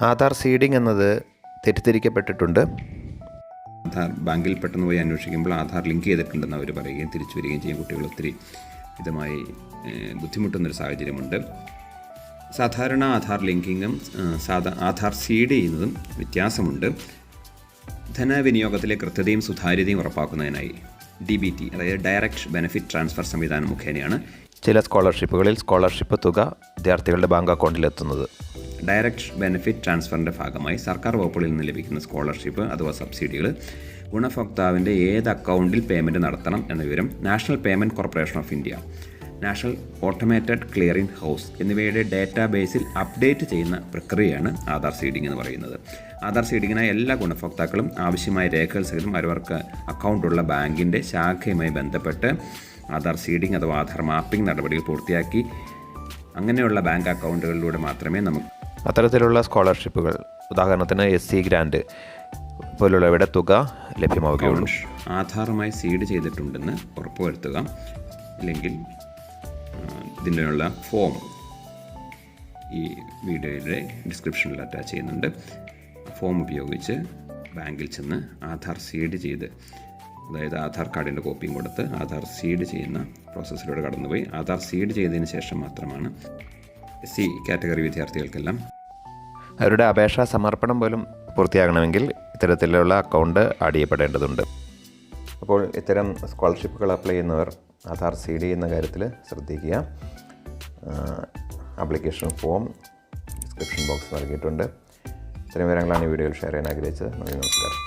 Aadhaar seeding എന്നത് തെറ്റിദ്ധരിക്കപ്പെട്ടിട്ടുണ്ട്. ആധാർ ബാങ്കിൽ പെട്ടെന്ന് പോയി അന്വേഷിക്കുമ്പോൾ ആധാർ ലിങ്ക് ചെയ്തിട്ടുണ്ടെന്ന് അവർ പറയുകയും തിരിച്ചു വരികയും ചെയ്യും. കുട്ടികൾ ഒത്തിരി ഇതുമായി ബുദ്ധിമുട്ടുന്നൊരു സാഹചര്യമുണ്ട്. സാധാരണ ആധാർ ലിങ്കിങ്ങും ആധാർ സീഡ് ചെയ്യുന്നതും വ്യത്യാസമുണ്ട്. ധനവിനിയോഗത്തിലെ കൃത്യതയും സുതാര്യതയും ഉറപ്പാക്കുന്നതിനായി DBT, അതായത് ഡയറക്റ്റ് ബെനിഫിറ്റ് ട്രാൻസ്ഫർ സംവിധാനം മുഖേനയാണ് ചില സ്കോളർഷിപ്പുകളിൽ സ്കോളർഷിപ്പ് തുക വിദ്യാർത്ഥികളുടെ ബാങ്ക് അക്കൗണ്ടിലെത്തുന്നത്. ഡയറക്റ്റ് ബെനിഫിറ്റ് ട്രാൻസ്ഫറിൻ്റെ ഭാഗമായി സർക്കാർ വകുപ്പുകളിൽ നിന്ന് ലഭിക്കുന്ന സ്കോളർഷിപ്പ് അഥവാ സബ്സിഡികൾ ഗുണഭോക്താവിൻ്റെ ഏത് അക്കൗണ്ടിൽ പേയ്മെൻറ്റ് നടത്തണം എന്ന വിവരം national payment corporation of India, national automated clearing house എന്നിവയുടെ ഡാറ്റാബേസിൽ അപ്ഡേറ്റ് ചെയ്യുന്ന പ്രക്രിയയാണ് ആധാർ സീഡിംഗ് എന്ന് പറയുന്നത്. ആധാർ സീഡിങ്ങിനായി എല്ലാ ഗുണഭോക്താക്കളും ആവശ്യമായ രേഖകൾ സഹിതം അവരവർക്ക് അക്കൗണ്ടുള്ള ബാങ്കിൻ്റെ ശാഖയുമായി ബന്ധപ്പെട്ട് ആധാർ സീഡിംഗ് അഥവാ ആധാർ മാപ്പിംഗ് നടപടികൾ പൂർത്തിയാക്കി അങ്ങനെയുള്ള ബാങ്ക് അക്കൗണ്ടുകളിലൂടെ മാത്രമേ നമുക്ക് അത്തരത്തിലുള്ള സ്കോളർഷിപ്പുകൾ, ഉദാഹരണത്തിന് SC ഗ്രാൻഡ് പോലുള്ളവയുടെ തുക ലഭ്യമാവുകയുള്ളൂ. ആധാറുമായി സീഡ് ചെയ്തിട്ടുണ്ടെന്ന് ഉറപ്പുവരുത്തുക. ഇല്ലെങ്കിൽ ഇതിനുള്ള ഫോം ഈ വീഡിയോയുടെ ഡിസ്ക്രിപ്ഷനിൽ അറ്റാച്ച് ചെയ്യുന്നുണ്ട്. ഫോം ഉപയോഗിച്ച് ബാങ്കിൽ ചെന്ന് ആധാർ സീഡ് ചെയ്ത്, അതായത് ആധാർ കാർഡിൻ്റെ കോപ്പിയും കൊടുത്ത് ആധാർ സീഡ് ചെയ്യുന്ന പ്രോസസ്സിലൂടെ കടന്നുപോയി ആധാർ സീഡ് ചെയ്തതിന് ശേഷം മാത്രമാണ് SC കാറ്റഗറി വിദ്യാർത്ഥികൾക്കെല്ലാം അവരുടെ അപേക്ഷാ സമർപ്പണം പോലും പൂർത്തിയാകണമെങ്കിൽ ഇത്തരത്തിലുള്ള അക്കൗണ്ട് ആഡ് ചെയ്യപ്പെടേണ്ടതുണ്ട്. അപ്പോൾ ഇത്തരം സ്കോളർഷിപ്പുകൾ അപ്ലൈ ചെയ്യുന്നവർ ആധാർ സീഡ് ചെയ്യുന്ന കാര്യത്തിൽ ശ്രദ്ധിക്കുക. ആപ്ലിക്കേഷൻ ഫോം ഡിസ്ക്രിപ്ഷൻ ബോക്സ് നൽകിയിട്ടുണ്ട്. ഇത്തരം വിവരങ്ങളാണ് ഈ വീഡിയോയിൽ ഷെയർ ചെയ്യാൻ ആഗ്രഹിച്ചത്. നന്ദി, നമസ്കാരം.